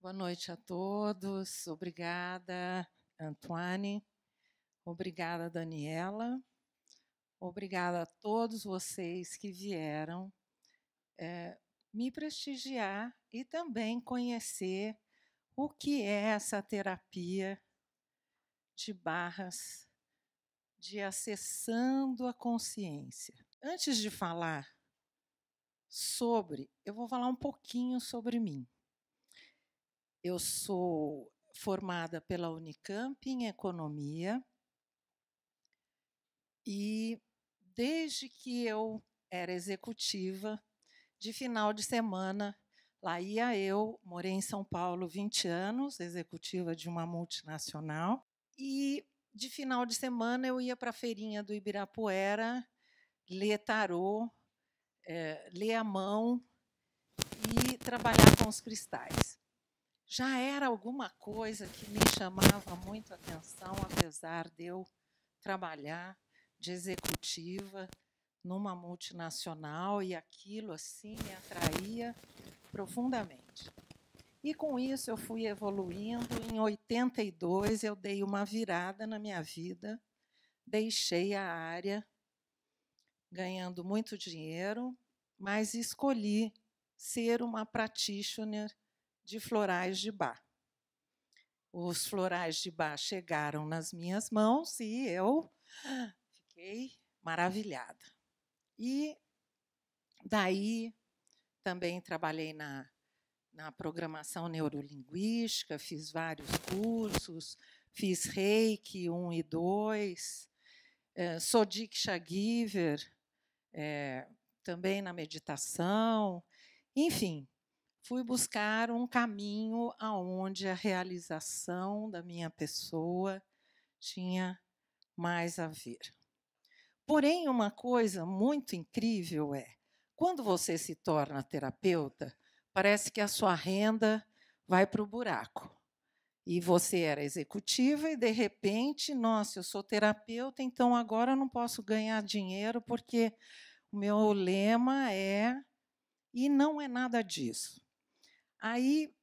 Boa noite a todos. Obrigada, Antoine. Obrigada, Daniela. Obrigada a todos vocês que vieram me prestigiar e também conhecer o que é essa terapia de barras, de acessando a consciência. Antes de falar eu vou falar um pouquinho sobre mim. Eu sou formada pela Unicamp em Economia e, desde que eu era executiva, de final de semana, lá ia eu, morei em São Paulo 20 anos, executiva de uma multinacional, e de final de semana eu ia para a feirinha do Ibirapuera, ler tarô, ler a mão e trabalhar com os cristais. Já era alguma coisa que me chamava muito a atenção, apesar de eu trabalhar de executiva numa multinacional, e aquilo assim me atraía profundamente. E com isso eu fui evoluindo. Em 82 eu dei uma virada na minha vida, deixei a área ganhando muito dinheiro, mas escolhi ser uma practitioner de florais de Bach. Os florais de Bach chegaram nas minhas mãos e eu fiquei maravilhada. E daí também trabalhei na programação neurolinguística, fiz vários cursos, fiz Reiki 1 e 2, sou Diksha Giver, também na meditação, enfim, fui buscar um caminho aonde a realização da minha pessoa tinha mais a ver. Porém, uma coisa muito incrível é, quando você se torna terapeuta, parece que a sua renda vai para o buraco. E você era executiva e, de repente, nossa, eu sou terapeuta, então agora eu não posso ganhar dinheiro porque o meu lema é... E não é nada disso. Aí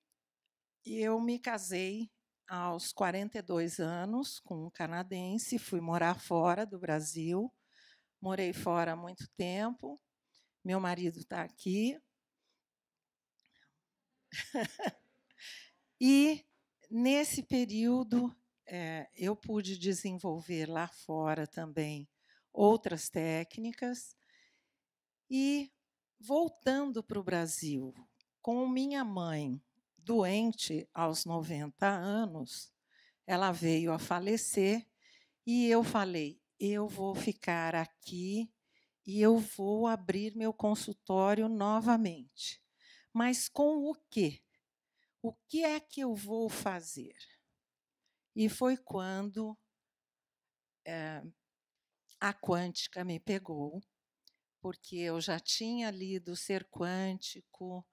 eu me casei aos 42 anos com um canadense, fui morar fora do Brasil, morei fora há muito tempo, meu marido está aqui. E, nesse período, eu pude desenvolver lá fora também outras técnicas. E, voltando para o Brasil, com minha mãe doente aos 90 anos, ela veio a falecer e eu falei, eu vou ficar aqui e eu vou abrir meu consultório novamente. Mas com o quê? O que é que eu vou fazer? E foi quando a quântica me pegou, porque eu já tinha lido Ser Quântico,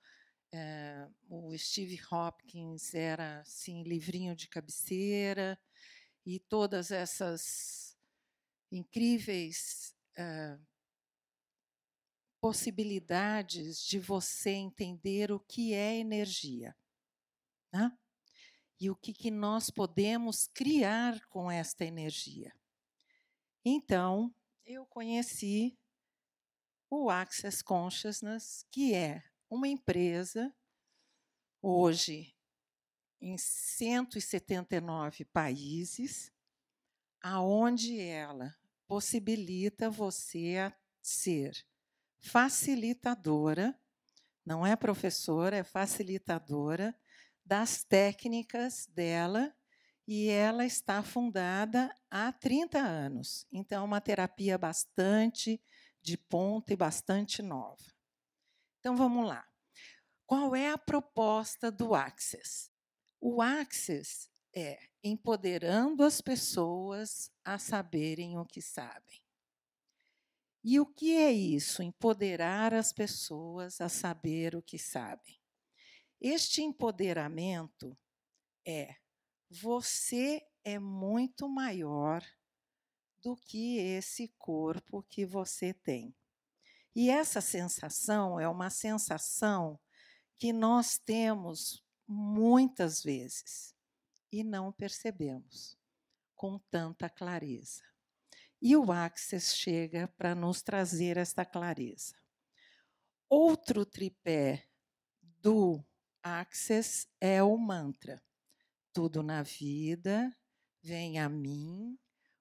o Steve Hopkins era assim, livrinho de cabeceira, e todas essas incríveis possibilidades de você entender o que é energia, né? E o que nós podemos criar com esta energia. Então, eu conheci o Access Consciousness, que é uma empresa, hoje em 179 países, aonde ela possibilita você a ser facilitadora, não é professora, é facilitadora das técnicas dela, e ela está fundada há 30 anos. Então, é uma terapia bastante de ponta e bastante nova. Então, vamos lá. Qual é a proposta do Access? O Access é empoderando as pessoas a saberem o que sabem. E o que é isso? Empoderar as pessoas a saber o que sabem. Este empoderamento é: você é muito maior do que esse corpo que você tem. E essa sensação é uma sensação que nós temos muitas vezes e não percebemos com tanta clareza. E o Access chega para nos trazer esta clareza. Outro tripé do Access é o mantra. Tudo na vida vem a mim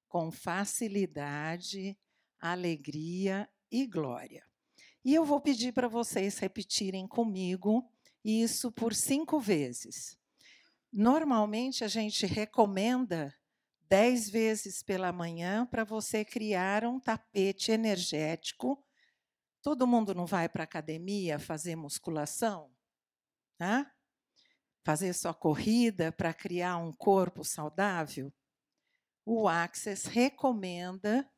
com facilidade, alegria e glória. E eu vou pedir para vocês repetirem comigo isso por 5 vezes. Normalmente, a gente recomenda 10 vezes pela manhã para você criar um tapete energético. Todo mundo não vai para a academia fazer musculação? Tá? Fazer sua corrida para criar um corpo saudável? O Access recomenda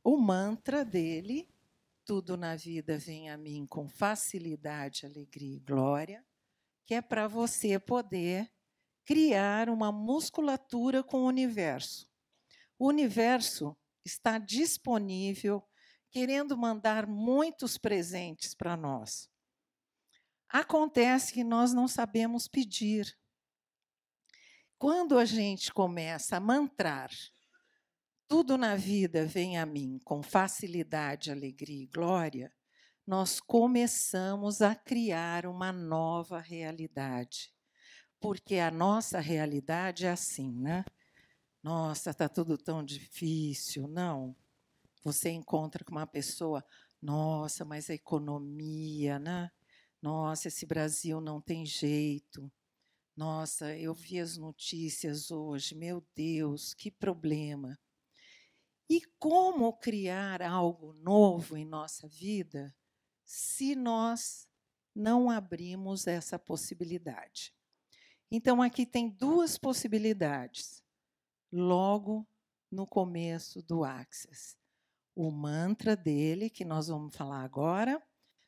o mantra dele, tudo na vida vem a mim com facilidade, alegria e glória, que é para você poder criar uma musculatura com o universo. O universo está disponível, querendo mandar muitos presentes para nós. Acontece que nós não sabemos pedir. Quando a gente começa a mantrar, tudo na vida vem a mim com facilidade, alegria e glória, nós começamos a criar uma nova realidade. Porque a nossa realidade é assim, né? Nossa, está tudo tão difícil. Não. Você encontra com uma pessoa, nossa, mas a economia, né? Nossa, esse Brasil não tem jeito. Nossa, eu vi as notícias hoje, meu Deus, que problema. E como criar algo novo em nossa vida se nós não abrimos essa possibilidade? Então, aqui tem 2 possibilidades, logo no começo do Access. O mantra dele, que nós vamos falar agora,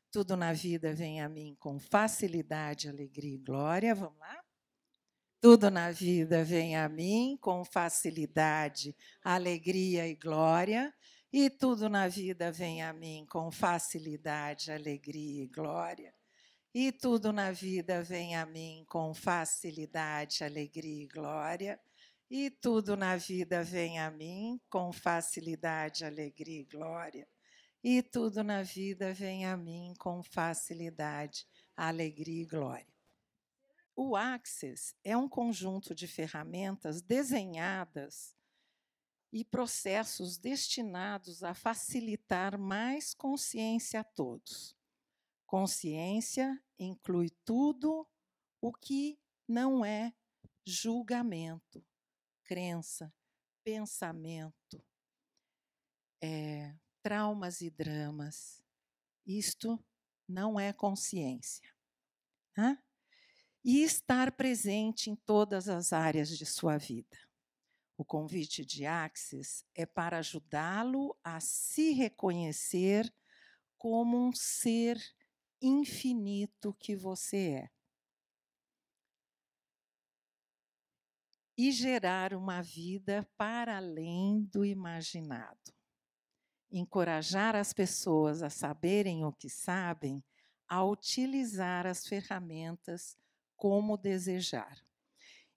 tudo na vida vem a mim com facilidade, alegria e glória. Vamos lá? Tudo na vida vem a mim com facilidade, alegria e glória. E tudo na vida vem a mim com facilidade, alegria e glória. E tudo na vida vem a mim com facilidade, alegria e glória. E tudo na vida vem a mim com facilidade, alegria e glória. E tudo na vida vem a mim com facilidade, alegria e glória. O Access é um conjunto de ferramentas desenhadas e processos destinados a facilitar mais consciência a todos. Consciência inclui tudo o que não é julgamento, crença, pensamento, traumas e dramas. Isto não é consciência. Né? E estar presente em todas as áreas de sua vida. O convite de Access é para ajudá-lo a se reconhecer como um ser infinito que você é. E gerar uma vida para além do imaginado. Encorajar as pessoas a saberem o que sabem, a utilizar as ferramentas como desejar.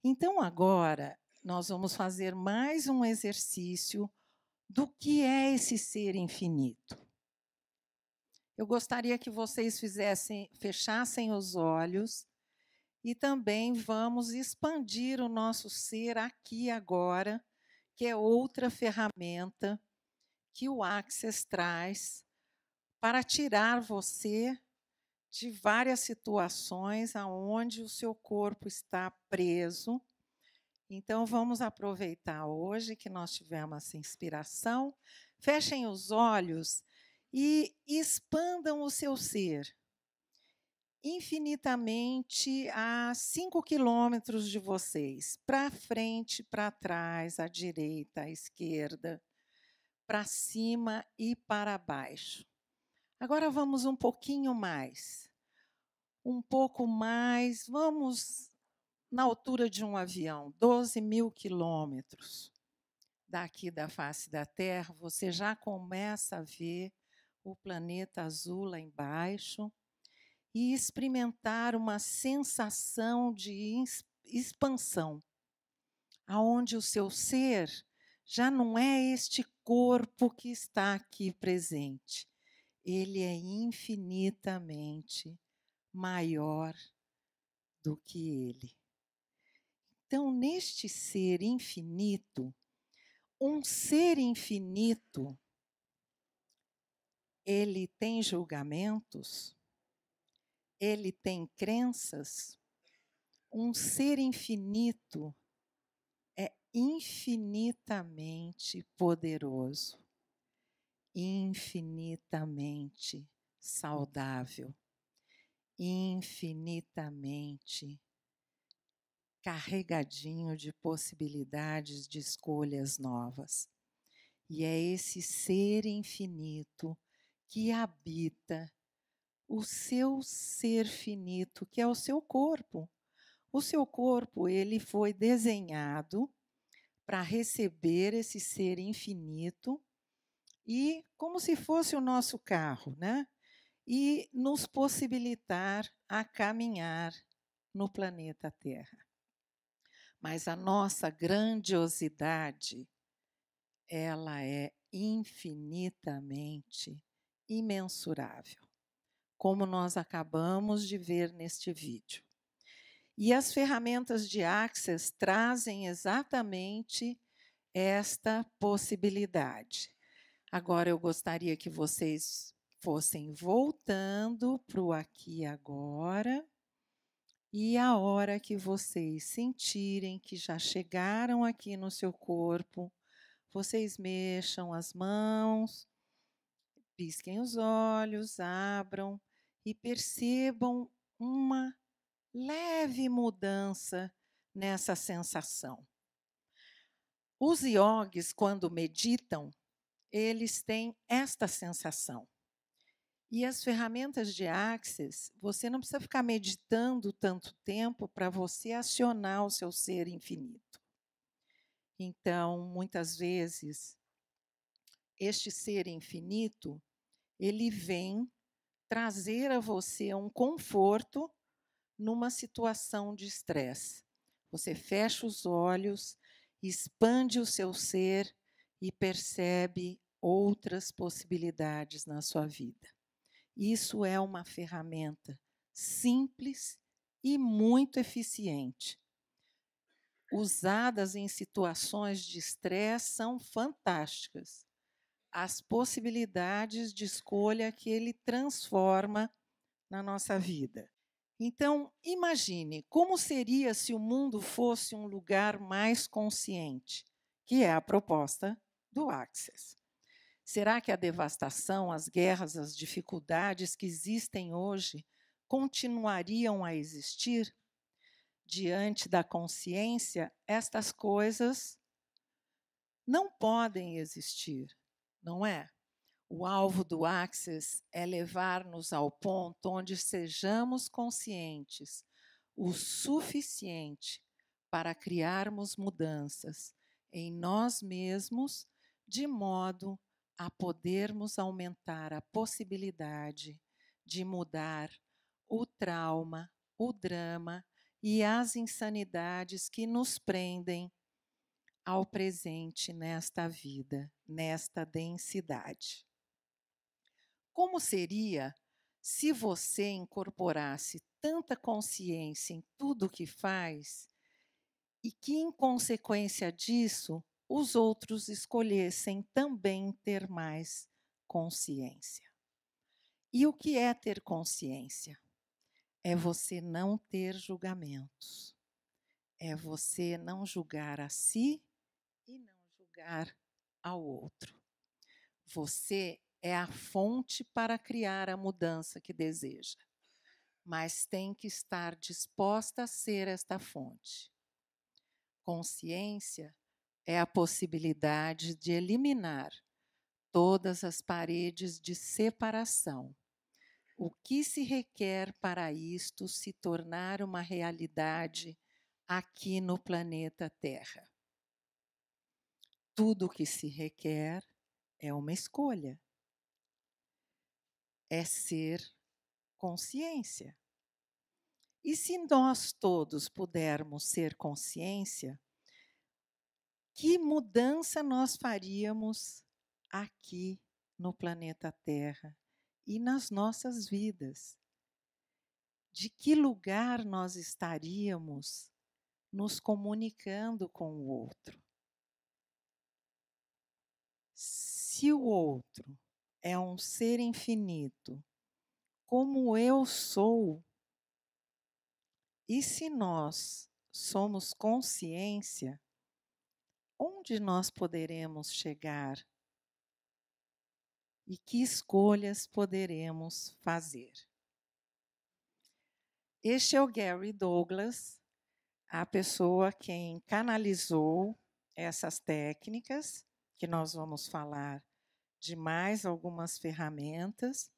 Então, agora, nós vamos fazer mais um exercício do que é esse ser infinito. Eu gostaria que vocês fechassem os olhos e também vamos expandir o nosso ser aqui agora, que é outra ferramenta que o Access traz para tirar você de várias situações aonde o seu corpo está preso. Então, vamos aproveitar hoje que nós tivemos essa inspiração. Fechem os olhos e expandam o seu ser infinitamente a 5 quilômetros de vocês, para frente, para trás, à direita, à esquerda, para cima e para baixo. Agora vamos um pouquinho mais. Um pouco mais, vamos na altura de um avião, 12.000 quilômetros. Daqui da face da Terra, você já começa a ver o planeta azul lá embaixo. e experimentar uma sensação de expansão, aonde o seu ser já não é este corpo que está aqui presente. Ele é infinitamente maior do que ele. Então, neste ser infinito, um ser infinito, ele tem julgamentos, ele tem crenças. Um ser infinito é infinitamente poderoso, infinitamente saudável, infinitamente carregadinho de possibilidades de escolhas novas. E é esse ser infinito que habita o seu ser finito, que é o seu corpo. O seu corpo, ele foi desenhado para receber esse ser infinito e como se fosse o nosso carro, né? E nos possibilitar a caminhar no planeta Terra. Mas a nossa grandiosidade, ela é infinitamente imensurável, como nós acabamos de ver neste vídeo. E as ferramentas de Access trazem exatamente esta possibilidade. Agora eu gostaria que vocês fossem voltando para o aqui e agora, e a hora que vocês sentirem que já chegaram aqui no seu corpo, vocês mexam as mãos, pisquem os olhos, abram e percebam uma leve mudança nessa sensação. Os iogues, quando meditam, eles têm esta sensação. E as ferramentas de Access, você não precisa ficar meditando tanto tempo para você acionar o seu ser infinito. Então, muitas vezes, este ser infinito, ele vem trazer a você um conforto numa situação de estresse. Você fecha os olhos, expande o seu ser e percebe outras possibilidades na sua vida. Isso é uma ferramenta simples e muito eficiente. Usadas em situações de estresse são fantásticas. As possibilidades de escolha que ele transforma na nossa vida. Então, imagine como seria se o mundo fosse um lugar mais consciente, que é a proposta do Access. Será que a devastação, as guerras, as dificuldades que existem hoje continuariam a existir? Diante da consciência, estas coisas não podem existir, não é? O alvo do Access é levar-nos ao ponto onde sejamos conscientes o suficiente para criarmos mudanças em nós mesmos, de modo a podermos aumentar a possibilidade de mudar o trauma, o drama e as insanidades que nos prendem ao presente nesta vida, nesta densidade. Como seria se você incorporasse tanta consciência em tudo o que faz e que, em consequência disso, os outros escolhessem também ter mais consciência? E o que é ter consciência? É você não ter julgamentos. É você não julgar a si e não julgar ao outro. Você é a fonte para criar a mudança que deseja, mas tem que estar disposta a ser esta fonte. Consciência é a possibilidade de eliminar todas as paredes de separação. O que se requer para isto se tornar uma realidade aqui no planeta Terra? Tudo o que se requer é uma escolha. É ser consciência. E se nós todos pudermos ser consciência, que mudança nós faríamos aqui no planeta Terra e nas nossas vidas? De que lugar nós estaríamos nos comunicando com o outro? Se o outro é um ser infinito, como eu sou, e se nós somos consciência, onde nós poderemos chegar? E que escolhas poderemos fazer? Este é o Gary Douglas, a pessoa quem canalizou essas técnicas, que nós vamos falar de mais algumas ferramentas.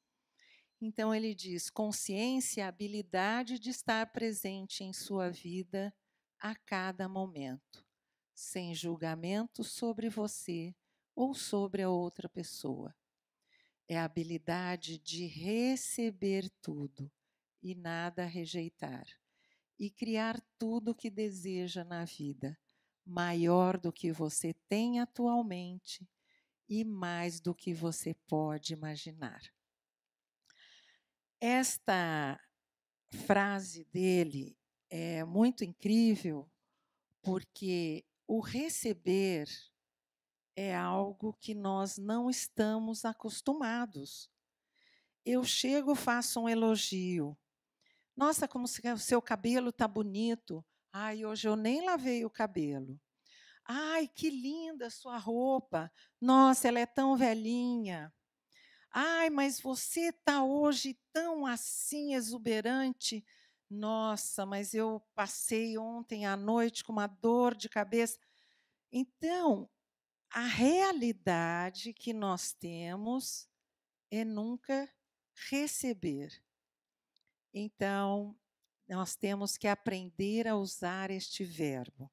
Então, ele diz: consciência é a habilidade de estar presente em sua vida a cada momento, sem julgamento sobre você ou sobre a outra pessoa. É a habilidade de receber tudo e nada rejeitar, e criar tudo o que deseja na vida, maior do que você tem atualmente e mais do que você pode imaginar. Esta frase dele é muito incrível, porque o receber é algo que nós não estamos acostumados. Eu chego, faço um elogio. Nossa, como o seu cabelo está bonito. Ai, hoje eu nem lavei o cabelo. Ai, que linda a sua roupa. Nossa, ela é tão velhinha. Ai, mas você está hoje tão assim, exuberante. Nossa, mas eu passei ontem à noite com uma dor de cabeça. Então, a realidade que nós temos é nunca receber. Então, nós temos que aprender a usar este verbo.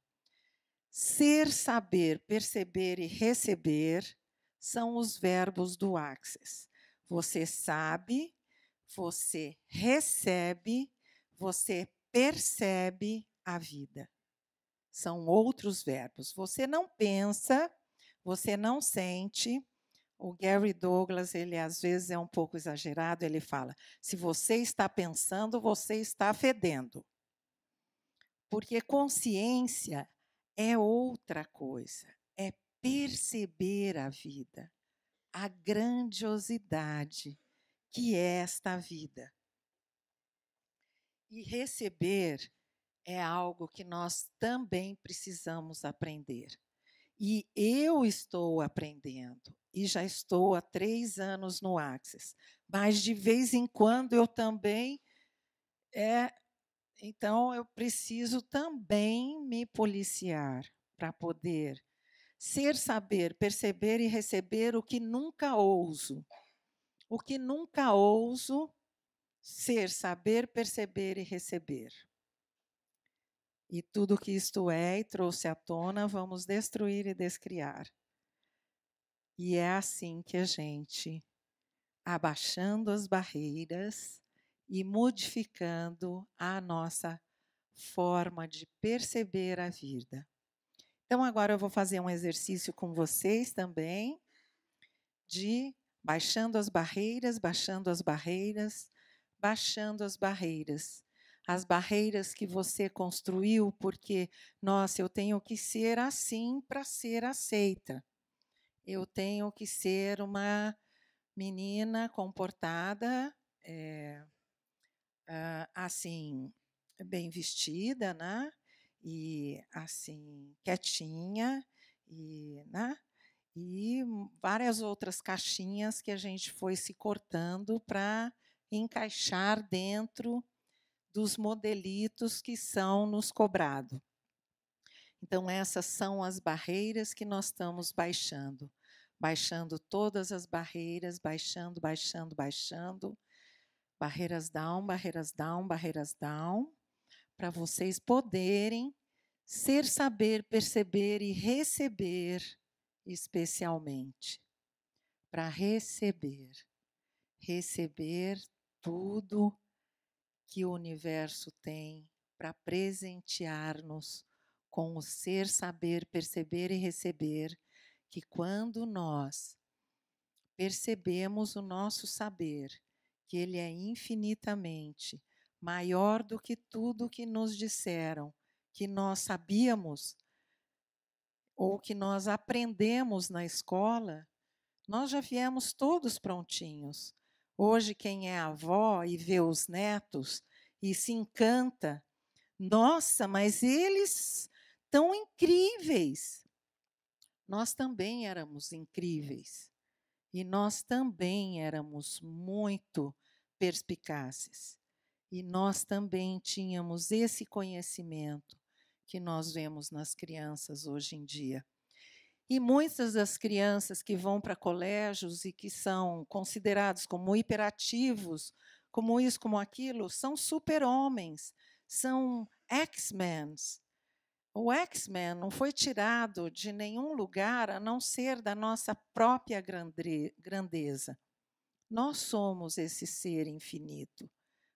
Ser, saber, perceber e receber são os verbos do Access. Você sabe, você recebe, você percebe a vida. São outros verbos. Você não pensa, você não sente. O Gary Douglas, ele às vezes é um pouco exagerado, ele fala: se você está pensando, você está fedendo. Porque consciência é outra coisa, é perceber a vida, a grandiosidade que é esta vida. E receber é algo que nós também precisamos aprender. E eu estou aprendendo, e já estou há 3 anos no Access, mas de vez em quando eu também então eu preciso também me policiar para poder ser, saber, perceber e receber o que nunca ouso. O que nunca ouso ser, saber, perceber e receber. E tudo que isto é e trouxe à tona, vamos destruir e descriar. E é assim que a gente, abaixando as barreiras e modificando a nossa forma de perceber a vida. Então, agora eu vou fazer um exercício com vocês também, de baixando as barreiras, baixando as barreiras, baixando as barreiras. As barreiras que você construiu porque, nossa, eu tenho que ser assim para ser aceita. Eu tenho que ser uma menina comportada, assim, bem vestida, né? E assim, quietinha, e, né? E várias outras caixinhas que a gente foi se cortando para encaixar dentro dos modelitos que são nos cobrados. Então, essas são as barreiras que nós estamos baixando. Baixando todas as barreiras, baixando, baixando, baixando. Barreiras down, barreiras down, barreiras down. Para vocês poderem ser, saber, perceber e receber, especialmente. Para receber. Receber tudo que o universo tem para presentear-nos com o ser, saber, perceber e receber, que quando nós percebemos o nosso saber, que ele é infinitamente maior do que tudo que nos disseram, que nós sabíamos ou que nós aprendemos na escola, nós já viemos todos prontinhos. Hoje, quem é avó e vê os netos e se encanta, nossa, mas eles tão incríveis. Nós também éramos incríveis. E nós também éramos muito perspicazes. E nós também tínhamos esse conhecimento que nós vemos nas crianças hoje em dia. E muitas das crianças que vão para colégios e que são considerados como hiperativos, como isso, como aquilo, são super-homens, são X-Men. O X-Men não foi tirado de nenhum lugar a não ser da nossa própria grandeza. Nós somos esse ser infinito,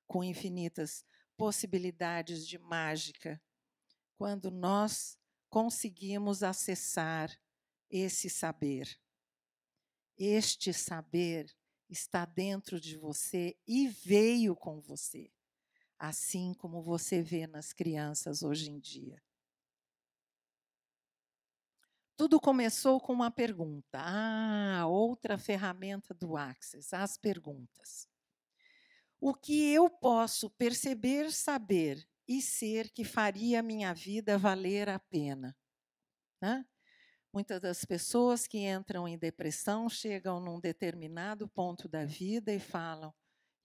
com infinitas possibilidades de mágica, quando nós conseguimos acessar esse saber. Este saber está dentro de você e veio com você, assim como você vê nas crianças hoje em dia. Tudo começou com uma pergunta. Outra ferramenta do Access, as perguntas. O que eu posso perceber, saber e ser que faria a minha vida valer a pena? Né? Muitas das pessoas que entram em depressão chegam num determinado ponto da vida e falam: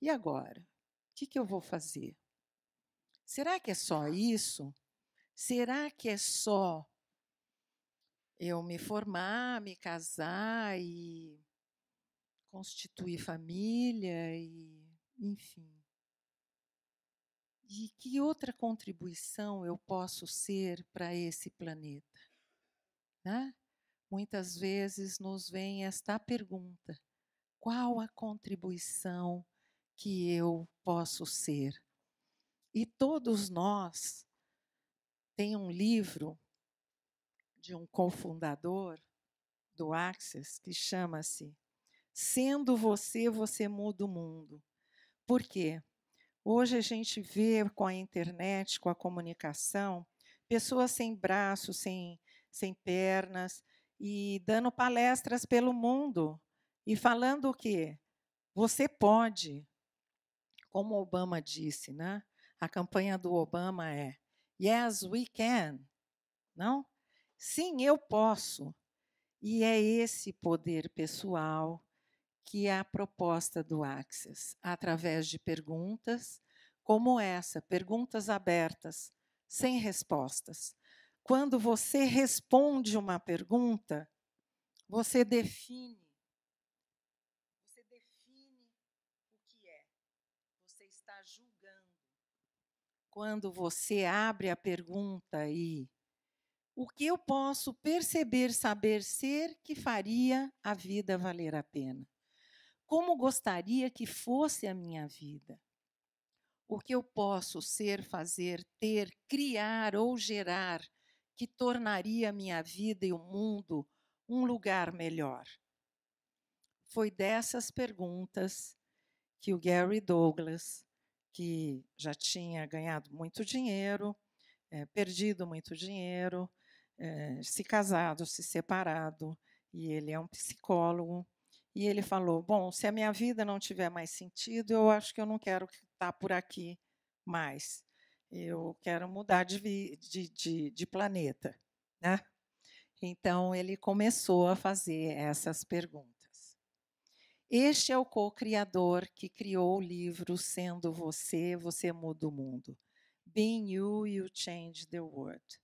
e agora? O que eu vou fazer? Será que é só isso? Será que é só eu me formar, me casar e constituir família e, enfim. E que outra contribuição eu posso ser para esse planeta? Né? Muitas vezes nos vem esta pergunta: qual a contribuição que eu posso ser? E todos nós, tem um livro de um cofundador do Access que chama-se Sendo Você, Você Muda o Mundo. Por quê? Hoje a gente vê com a internet, com a comunicação, pessoas sem braços, sem pernas, e dando palestras pelo mundo, e falando o quê? Você pode, como Obama disse, né? A campanha do Obama é Yes, we can. Não? Sim, eu posso. E é esse poder pessoal que é a proposta do Access, através de perguntas como essa, perguntas abertas, sem respostas. Quando você responde uma pergunta, você define o que é. Você está julgando. Quando você abre a pergunta e o que eu posso perceber, saber, ser que faria a vida valer a pena? Como gostaria que fosse a minha vida? O que eu posso ser, fazer, ter, criar ou gerar que tornaria a minha vida e o mundo um lugar melhor? Foi dessas perguntas que o Gary Douglas, que já tinha ganhado muito dinheiro, perdido muito dinheiro, se casado, se separado, e ele é um psicólogo, e ele falou: bom, se a minha vida não tiver mais sentido, eu acho que eu não quero estar por aqui mais. Eu quero mudar de planeta. Né? Então, ele começou a fazer essas perguntas. Este é o co-criador que criou o livro Sendo Você, Você Muda o Mundo. Being You, You Change the World.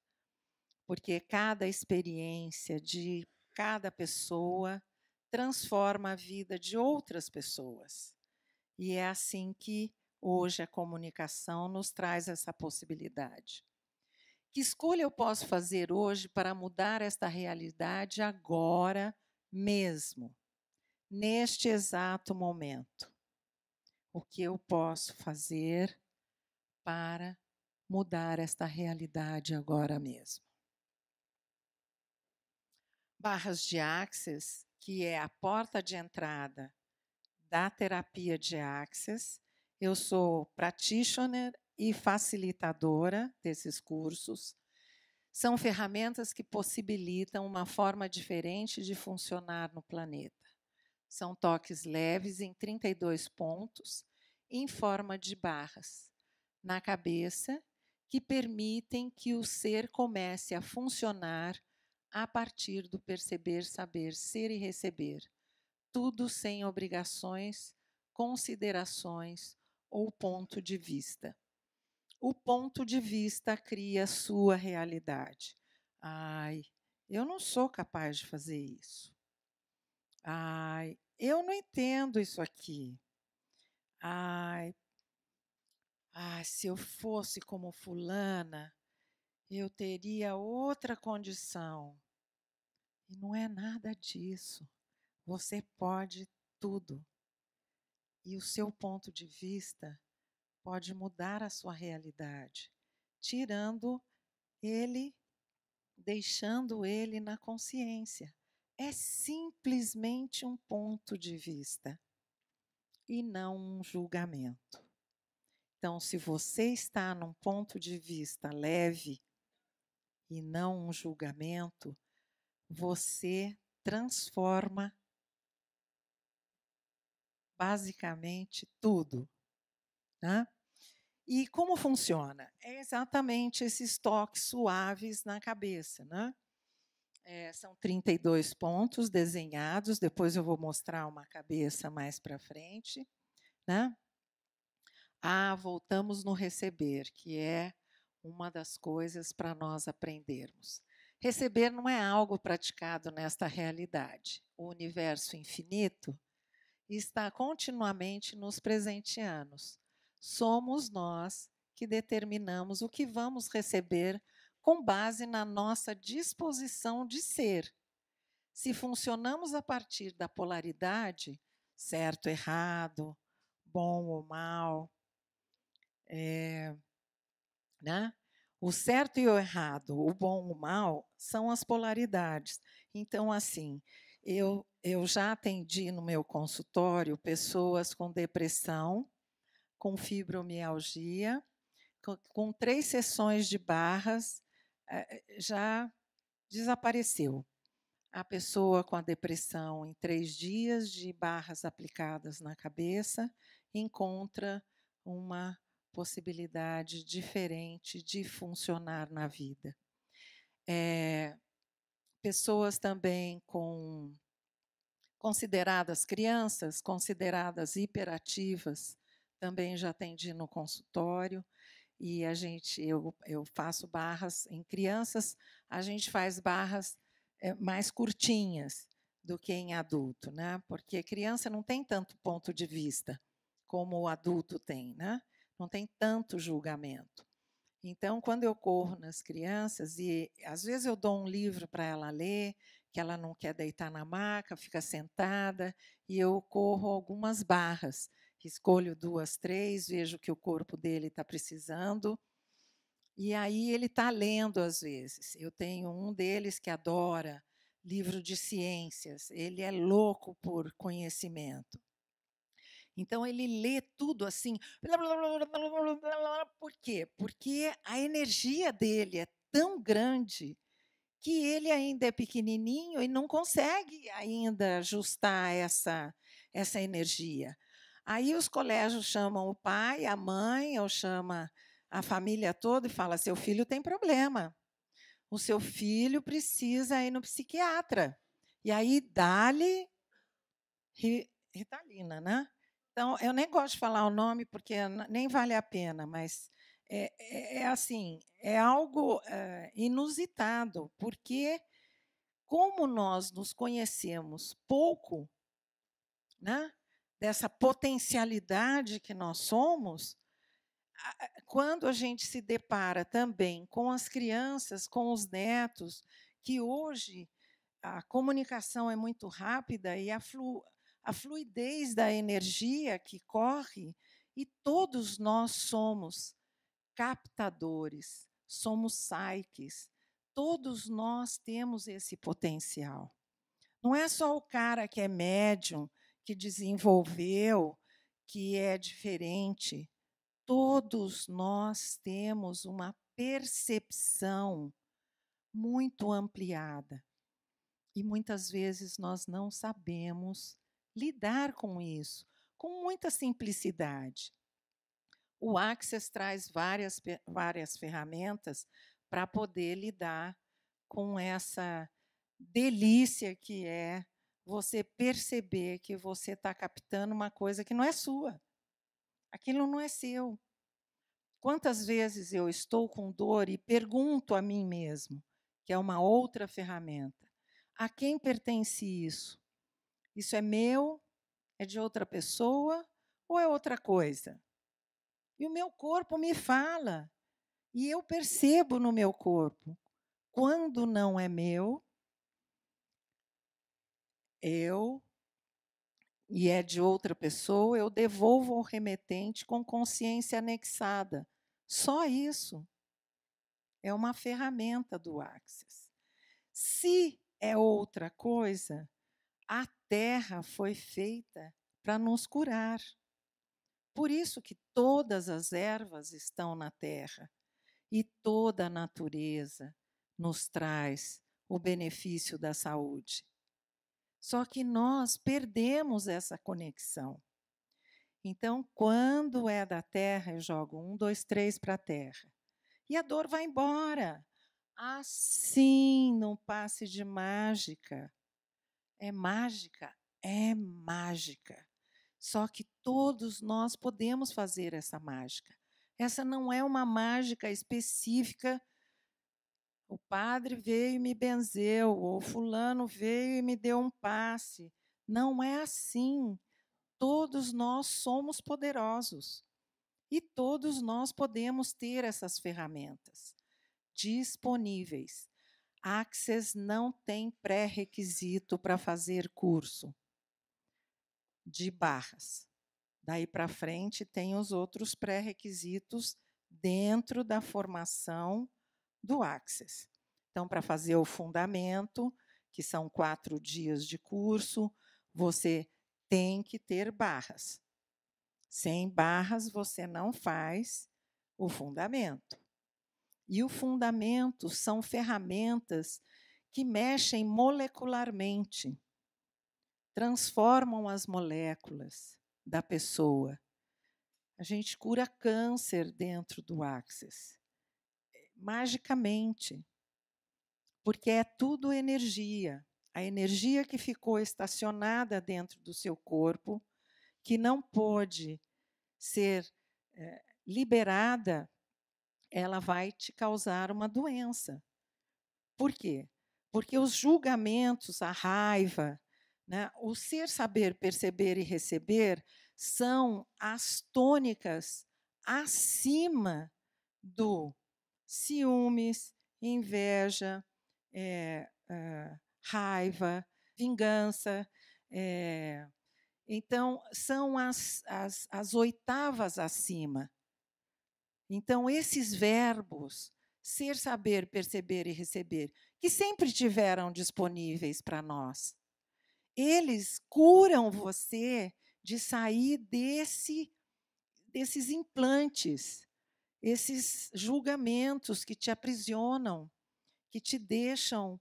Porque cada experiência de cada pessoa transforma a vida de outras pessoas. E é assim que hoje a comunicação nos traz essa possibilidade. Que escolha eu posso fazer hoje para mudar esta realidade agora mesmo, neste exato momento? O que eu posso fazer para mudar esta realidade agora mesmo. Barras de Access, que é a porta de entrada da terapia de Access. Eu sou practitioner e facilitadora desses cursos. São ferramentas que possibilitam uma forma diferente de funcionar no planeta. São toques leves em 32 pontos, em forma de barras, na cabeça, que permitem que o ser comece a funcionar a partir do perceber, saber, ser e receber. Tudo sem obrigações, considerações ou ponto de vista. O ponto de vista cria sua realidade. Ai, eu não sou capaz de fazer isso. Ai, eu não entendo isso aqui. Ai, se eu fosse como fulana, eu teria outra condição. E não é nada disso. Você pode tudo. E o seu ponto de vista pode mudar a sua realidade, tirando ele, deixando ele na consciência. É simplesmente um ponto de vista e não um julgamento. Então, se você está num ponto de vista leve e não um julgamento, você transforma basicamente tudo, né? E como funciona? É exatamente esses toques suaves na cabeça, né? São 32 pontos desenhados, depois eu vou mostrar uma cabeça mais para frente, né? Voltamos no receber, que é uma das coisas para nós aprendermos. Receber não é algo praticado nesta realidade. O universo infinito está continuamente nos presenteando. Somos nós que determinamos o que vamos receber com base na nossa disposição de ser. Se funcionamos a partir da polaridade, certo, errado, bom ou mal, né? O certo e o errado, o bom e o mal, são as polaridades. Então, assim, eu já atendi no meu consultório pessoas com depressão, com fibromialgia, com 3 sessões de barras, já desapareceu. A pessoa com a depressão, em 3 dias de barras aplicadas na cabeça, encontra uma possibilidade diferente de funcionar na vida. Pessoas também consideradas crianças, consideradas hiperativas, também já atendi no consultório, e eu faço barras em crianças, a gente faz barras mais curtinhas do que em adulto, né? Porque criança não tem tanto ponto de vista como o adulto tem, né? Não tem tanto julgamento. Então, quando eu corro nas crianças, e às vezes eu dou um livro para ela ler, que ela não quer deitar na maca, fica sentada, e eu corro algumas barras. Escolho 2, 3, vejo o que o corpo dele está precisando, e aí ele está lendo às vezes. Eu tenho um deles que adora livro de ciências, ele é louco por conhecimento. Então ele lê tudo assim, por quê? Porque a energia dele é tão grande que ele ainda é pequenininho e não consegue ainda ajustar essa energia. Aí os colégios chamam o pai, a mãe, ou chama a família toda e fala: seu filho tem problema. O seu filho precisa ir no psiquiatra. E aí dá-lhe Ritalina, né? Então, eu nem gosto de falar o nome porque nem vale a pena, mas assim, é algo inusitado, porque como nós nos conhecemos pouco, né, dessa potencialidade que nós somos, quando a gente se depara também com as crianças, com os netos, que hoje a comunicação é muito rápida e a fluidez da energia que corre, e todos nós somos captadores, somos psyches. Todos nós temos esse potencial. Não é só o cara que é médium, que desenvolveu, que é diferente. Todos nós temos uma percepção muito ampliada. E muitas vezes nós não sabemos lidar com isso, com muita simplicidade. O Access traz várias ferramentas para poder lidar com essa delícia que é você perceber que você está captando uma coisa que não é sua. Aquilo não é seu. Quantas vezes eu estou com dor e pergunto a mim mesmo, que é uma outra ferramenta, a quem pertence isso? Isso é meu? É de outra pessoa? Ou é outra coisa? E o meu corpo me fala. E eu percebo no meu corpo. Quando não é meu, e é de outra pessoa, eu devolvo ao remetente com consciência anexada. Só isso. É uma ferramenta do Access. Se é outra coisa, a Terra foi feita para nos curar. Por isso que todas as ervas estão na Terra e toda a natureza nos traz o benefício da saúde. Só que nós perdemos essa conexão. Então, quando é da Terra, eu jogo 1, 2, 3 para a Terra. E a dor vai embora. Assim, num passe de mágica. É mágica? É mágica. Só que todos nós podemos fazer essa mágica. Essa não é uma mágica específica. O padre veio e me benzeu, ou fulano veio e me deu um passe. Não é assim. Todos nós somos poderosos. E todos nós podemos ter essas ferramentas disponíveis. Access não tem pré-requisito para fazer curso de barras. Daí para frente tem os outros pré-requisitos dentro da formação do Access. Então, para fazer o fundamento, que são 4 dias de curso, você tem que ter barras. Sem barras, você não faz o fundamento. E o fundamento são ferramentas que mexem molecularmente, transformam as moléculas da pessoa. A gente cura câncer dentro do Access, magicamente, porque é tudo energia. A energia que ficou estacionada dentro do seu corpo, que não pôde ser liberada, ela vai te causar uma doença. Por quê? Porque os julgamentos, a raiva, né, o ser, saber, perceber e receber são as tônicas acima do ciúmes, inveja, raiva, vingança. Então, são as oitavas acima. Então, esses verbos, ser, saber, perceber e receber, que sempre tiveram disponíveis para nós, eles curam você de sair desses implantes, esses julgamentos que te aprisionam, que te deixam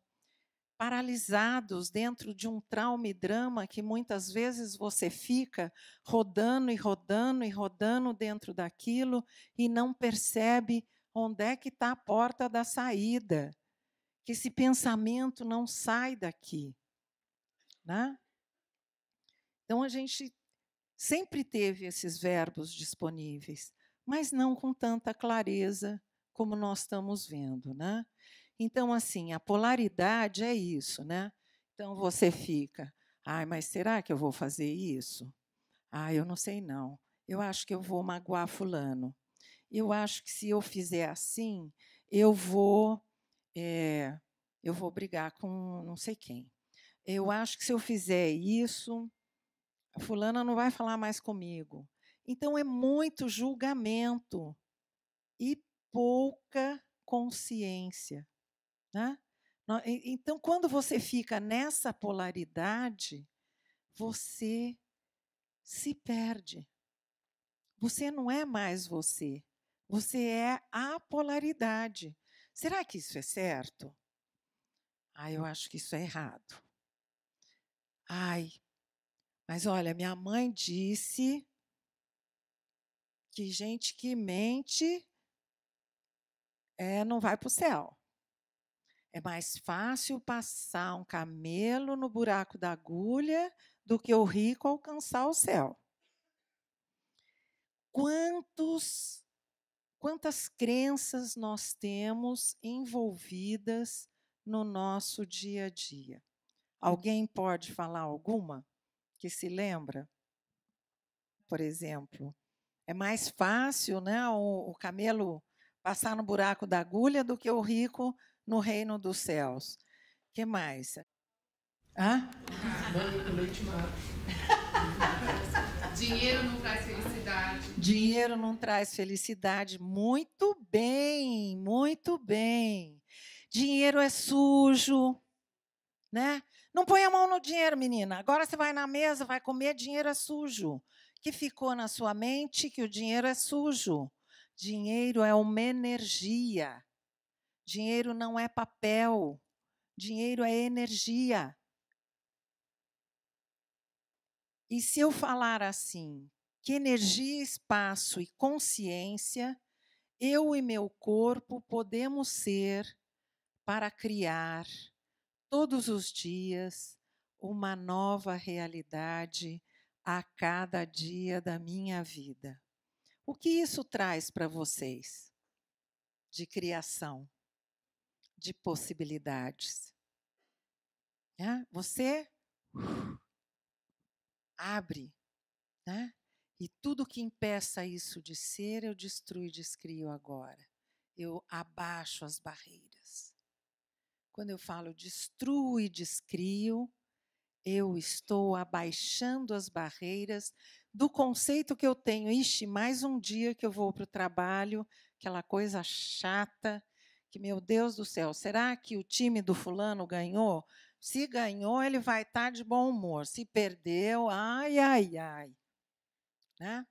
paralisados dentro de um trauma e drama que muitas vezes você fica rodando e rodando e rodando dentro daquilo e não percebe onde é que está a porta da saída, que esse pensamento não sai daqui, né? Então, a gente sempre teve esses verbos disponíveis, mas não com tanta clareza como nós estamos vendo, né? Então, assim, a polaridade é isso, né? Então, você fica, mas será que eu vou fazer isso? Eu não sei não. Eu acho que eu vou magoar fulano. Eu acho que se eu fizer assim, eu vou brigar com não sei quem. Eu acho que se eu fizer isso, a fulana não vai falar mais comigo. Então, é muito julgamento. E pouca consciência, né? Então, quando você fica nessa polaridade, você se perde. Você não é mais você. Você é a polaridade. Será que isso é certo? Eu acho que isso é errado. Mas olha, minha mãe disse que gente que mente não vai para o céu. É mais fácil passar um camelo no buraco da agulha do que o rico alcançar o céu. Quantas crenças nós temos envolvidas no nosso dia a dia? Alguém pode falar alguma que se lembra? Por exemplo, é mais fácil, né, o camelo passar no buraco da agulha do que o rico no reino dos céus. O que mais? Dinheiro não traz felicidade. Dinheiro não traz felicidade. Muito bem, muito bem. Dinheiro é sujo, né? Não põe a mão no dinheiro, menina. Agora você vai na mesa, vai comer, dinheiro é sujo. Que ficou na sua mente que o dinheiro é sujo. Dinheiro é uma energia. Dinheiro não é papel. Dinheiro é energia. E se eu falar assim, que energia, espaço e consciência, eu e meu corpo podemos ser para criar, todos os dias, uma nova realidade a cada dia da minha vida. O que isso traz para vocês? De criação, de possibilidades. Você abre, né? E tudo que impeça isso de ser, eu destruo e descrio agora. Eu abaixo as barreiras. Quando eu falo destruo e descrio, eu estou abaixando as barreiras do conceito que eu tenho. Ixi, mais um dia que eu vou para o trabalho, aquela coisa chata, que, meu Deus do céu, será que o time do fulano ganhou? Se ganhou, ele vai estar de bom humor. Se perdeu, ai, ai, ai. Né?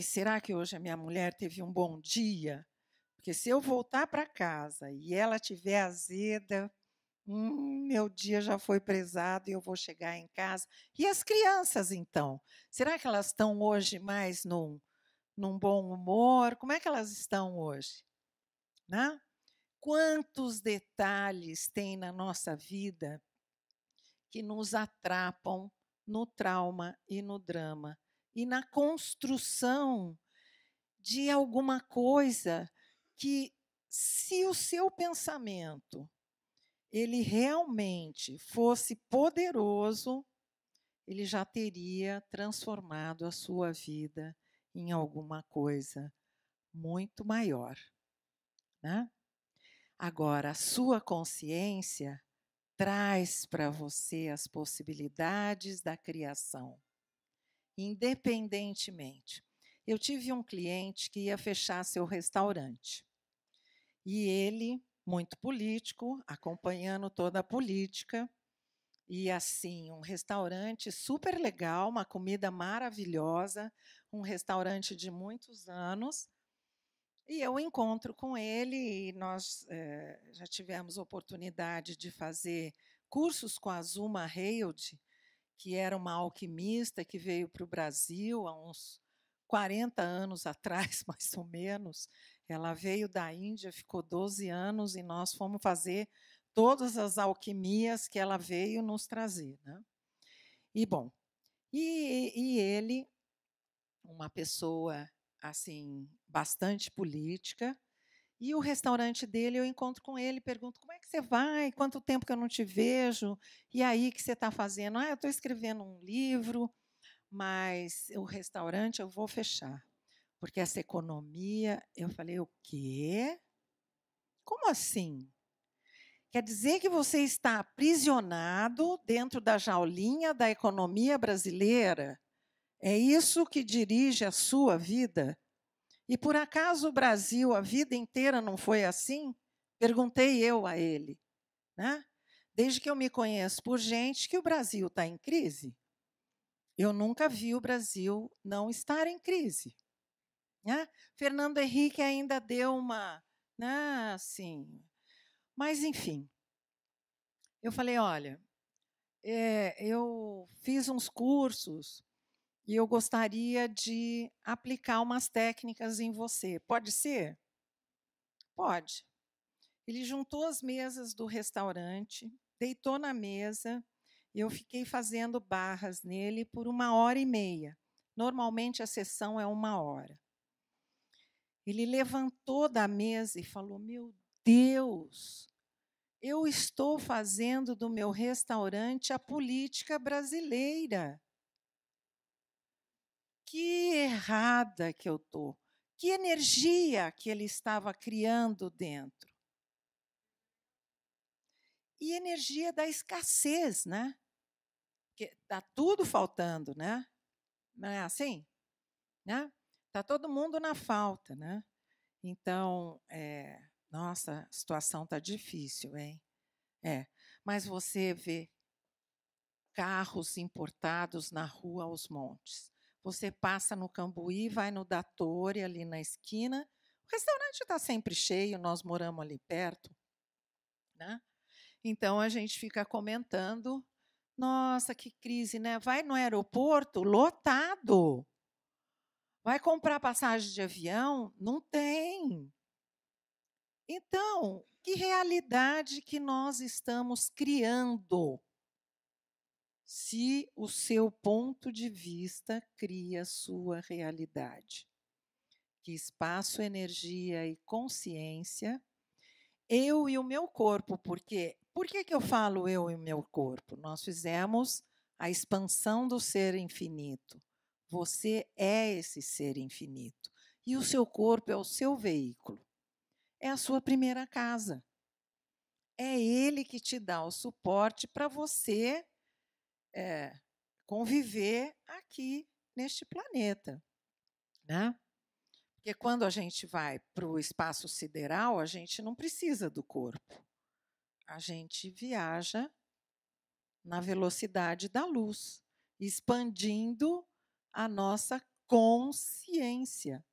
Será que hoje a minha mulher teve um bom dia? Porque se eu voltar para casa e ela tiver azeda, meu dia já foi prezado e eu vou chegar em casa. E as crianças, então? Será que elas estão hoje mais num bom humor? Como é que elas estão hoje? Né? Quantos detalhes tem na nossa vida que nos atrapam no trauma e no drama e na construção de alguma coisa que, se o seu pensamento ele realmente fosse poderoso, ele já teria transformado a sua vida em alguma coisa muito maior, né? Agora, a sua consciência traz para você as possibilidades da criação, independentemente. Eu tive um cliente que ia fechar seu restaurante. E ele, muito político, acompanhando toda a política, e assim, um restaurante super legal, uma comida maravilhosa, um restaurante de muitos anos. E eu encontro com ele, e nós já tivemos oportunidade de fazer cursos com a Zuma Held, que era uma alquimista que veio para o Brasil há uns 40 anos atrás, mais ou menos. Ela veio da Índia, ficou 12 anos, e nós fomos fazer todas as alquimias que ela veio nos trazer. Né? E, bom, e ele, uma pessoa assim bastante política, e o restaurante dele, eu encontro com ele, pergunto, como é que você vai? Quanto tempo que eu não te vejo? E aí, o que você está fazendo? Eu estou escrevendo um livro, mas o restaurante eu vou fechar. Porque essa economia, eu falei, o quê? Como assim? Quer dizer que você está aprisionado dentro da jaulinha da economia brasileira? É isso que dirige a sua vida? E por acaso o Brasil a vida inteira não foi assim? Perguntei eu a ele, né? Desde que eu me conheço por gente que o Brasil está em crise. Eu nunca vi o Brasil não estar em crise, né? Fernando Henrique ainda deu uma, né, assim. Mas, enfim, eu falei, olha, eu fiz uns cursos e eu gostaria de aplicar umas técnicas em você. Pode ser? Pode. Ele juntou as mesas do restaurante, deitou na mesa e eu fiquei fazendo barras nele por 1h30. Normalmente a sessão é 1 hora. Ele levantou da mesa e falou: meu Deus, eu estou fazendo do meu restaurante a política brasileira. Que errada que eu estou. Que energia que ele estava criando dentro. E energia da escassez, né? Porque está tudo faltando, né? Não é assim? Né? Está todo mundo na falta, né? Então, nossa, a situação está difícil, hein? Mas você vê carros importados na rua aos montes. Você passa no Cambuí, vai no Datori, ali na esquina. O restaurante está sempre cheio, nós moramos ali perto, né? Então, a gente fica comentando, nossa, que crise, né? Vai no aeroporto, lotado. Vai comprar passagem de avião? Não tem. Então, que realidade que nós estamos criando se o seu ponto de vista cria sua realidade? Que espaço, energia e consciência, eu e o meu corpo, porque por que eu falo eu e o meu corpo? Nós fizemos a expansão do ser infinito. Você é esse ser infinito. E o seu corpo é o seu veículo. É a sua primeira casa. É ele que te dá o suporte para você conviver aqui neste planeta, né? Porque quando a gente vai para o espaço sideral, a gente não precisa do corpo. A gente viaja na velocidade da luz, expandindo a nossa consciência.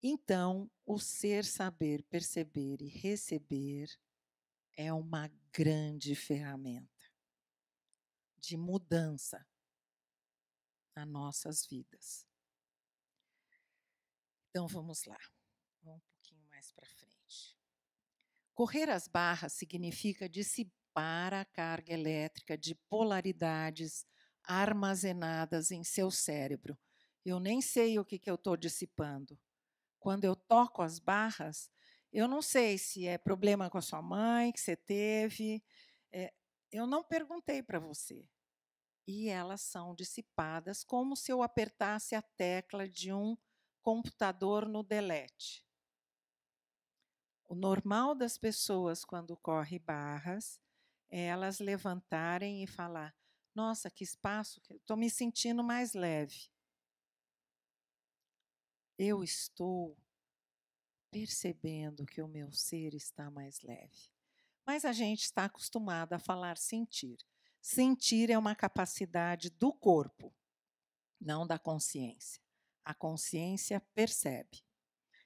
Então, o ser, saber, perceber e receber é uma grande ferramenta de mudança nas nossas vidas. Então, vamos lá. Vamos um pouquinho mais para frente. Correr as barras significa dissipar a carga elétrica de polaridades armazenadas em seu cérebro. Eu nem sei o que eu estou dissipando. Quando eu toco as barras, eu não sei se é problema com a sua mãe, que você teve. Eu não perguntei para você. E elas são dissipadas como se eu apertasse a tecla de um computador no delete. O normal das pessoas, quando corre barras, é elas levantarem e falar: nossa, que espaço, estou me sentindo mais leve. Eu estou percebendo que o meu ser está mais leve. Mas a gente está acostumado a falar sentir. Sentir é uma capacidade do corpo, não da consciência. A consciência percebe.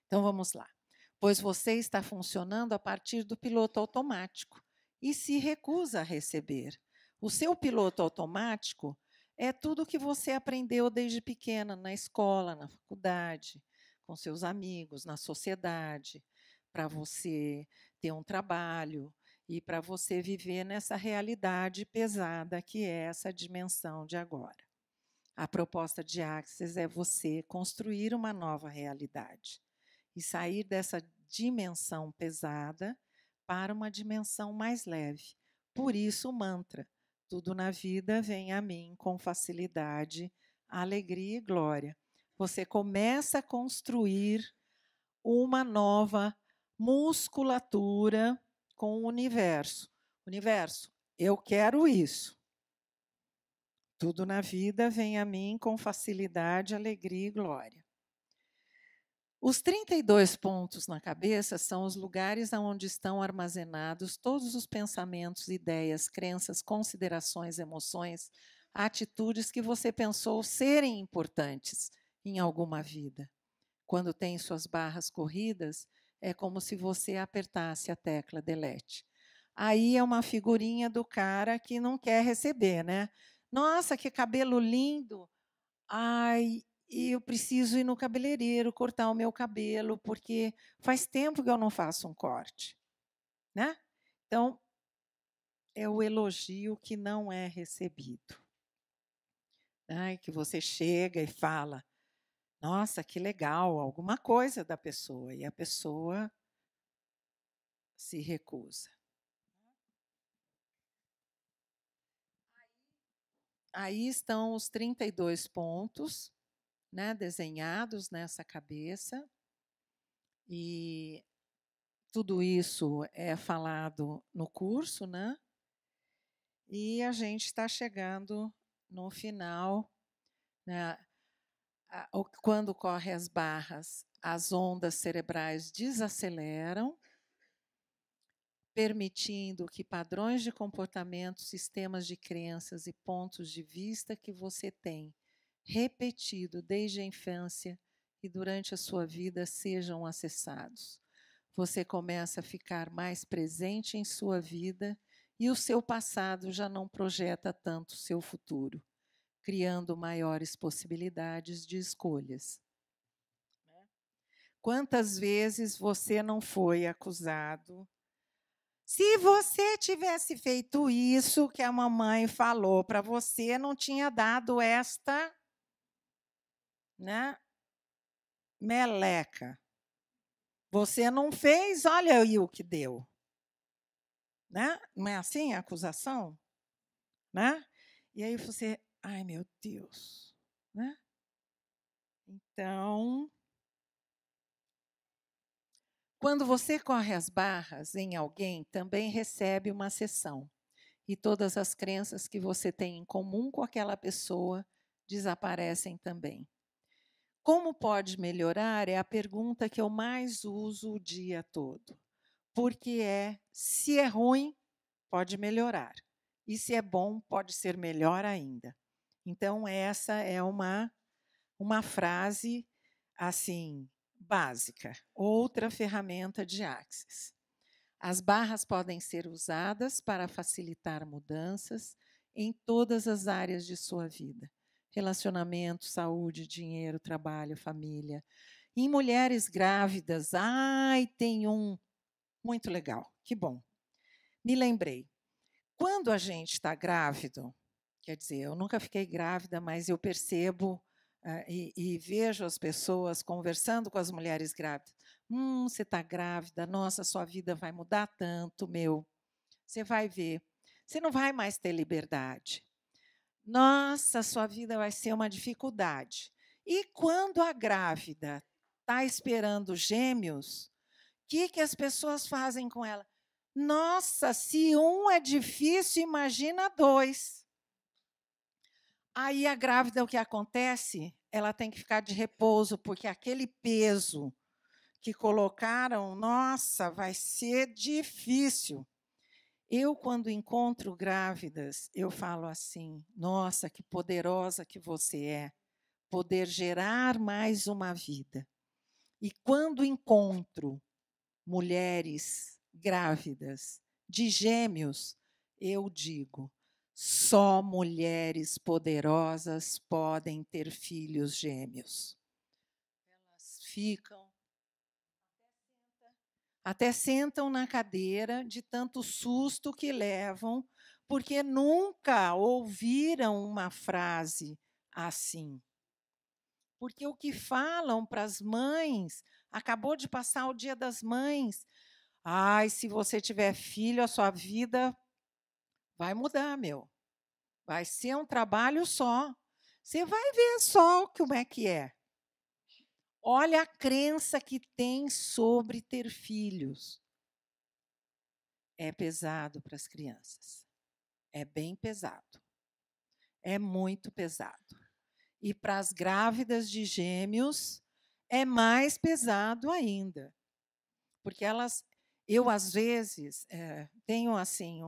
Então vamos lá. Pois você está funcionando a partir do piloto automático e se recusa a receber. O seu piloto automático é tudo que você aprendeu desde pequena, na escola, na faculdade, com seus amigos, na sociedade, para você ter um trabalho e para você viver nessa realidade pesada que é essa dimensão de agora. A proposta de Axis é você construir uma nova realidade e sair dessa dimensão pesada para uma dimensão mais leve. Por isso o mantra: tudo na vida vem a mim com facilidade, alegria e glória. Você começa a construir uma nova musculatura com o universo. Universo, eu quero isso. Tudo na vida vem a mim com facilidade, alegria e glória. Os 32 pontos na cabeça são os lugares onde estão armazenados todos os pensamentos, ideias, crenças, considerações, emoções, atitudes que você pensou serem importantes em alguma vida. Quando tem suas barras corridas, é como se você apertasse a tecla delete. Aí é uma figurinha do cara que não quer receber, né? Nossa, que cabelo lindo! Ai, eu preciso ir no cabeleireiro cortar o meu cabelo, porque faz tempo que eu não faço um corte, né? Então, é o elogio que não é recebido. Ai, que você chega e fala, nossa, que legal, alguma coisa da pessoa, e a pessoa se recusa. Aí estão os 32 pontos, né, desenhados nessa cabeça, e tudo isso é falado no curso, né? E a gente está chegando no final, né? Quando corre as barras, as ondas cerebrais desaceleram, permitindo que padrões de comportamento, sistemas de crenças e pontos de vista que você tem repetido desde a infância e durante a sua vida sejam acessados. Você começa a ficar mais presente em sua vida e o seu passado já não projeta tanto o seu futuro, criando maiores possibilidades de escolhas. Quantas vezes você não foi acusado? Se você tivesse feito isso que a mamãe falou para você, não tinha dado esta, né, meleca. Você não fez, olha aí o que deu. Né? Não é assim a acusação? Né? E aí você, ai meu Deus. Né? Então, quando você corre as barras em alguém, também recebe uma sessão. E todas as crenças que você tem em comum com aquela pessoa desaparecem também. Como pode melhorar é a pergunta que eu mais uso o dia todo. Porque se é ruim, pode melhorar. E se é bom, pode ser melhor ainda. Então, essa é uma frase assim básica. Outra ferramenta de Axis. As barras podem ser usadas para facilitar mudanças em todas as áreas de sua vida. Relacionamento, saúde, dinheiro, trabalho, família. Em mulheres grávidas, tem um muito legal, que bom. Me lembrei. Quando a gente está grávido, quer dizer, eu nunca fiquei grávida, mas eu percebo e vejo as pessoas conversando com as mulheres grávidas. Você está grávida, nossa, sua vida vai mudar tanto, meu. Você vai ver. Você não vai mais ter liberdade. Nossa, sua vida vai ser uma dificuldade. E quando a grávida está esperando gêmeos, o que as pessoas fazem com ela? Nossa, se um é difícil, imagina dois. Aí a grávida, o que acontece? Ela tem que ficar de repouso, porque aquele peso que colocaram, nossa, vai ser difícil. Eu, quando encontro grávidas, eu falo assim, nossa, que poderosa que você é, poder gerar mais uma vida. E quando encontro mulheres grávidas de gêmeos, eu digo, só mulheres poderosas podem ter filhos gêmeos. Elas ficam, até sentam na cadeira de tanto susto que levam, porque nunca ouviram uma frase assim. Porque o que falam para as mães, acabou de passar o Dia das Mães, ai, se você tiver filho, a sua vida vai mudar, meu. Vai ser um trabalho só. Você vai ver só como é que é. Olha a crença que tem sobre ter filhos. É pesado para as crianças. É bem pesado. É muito pesado. E para as grávidas de gêmeos, é mais pesado ainda, porque eu às vezes tenho assim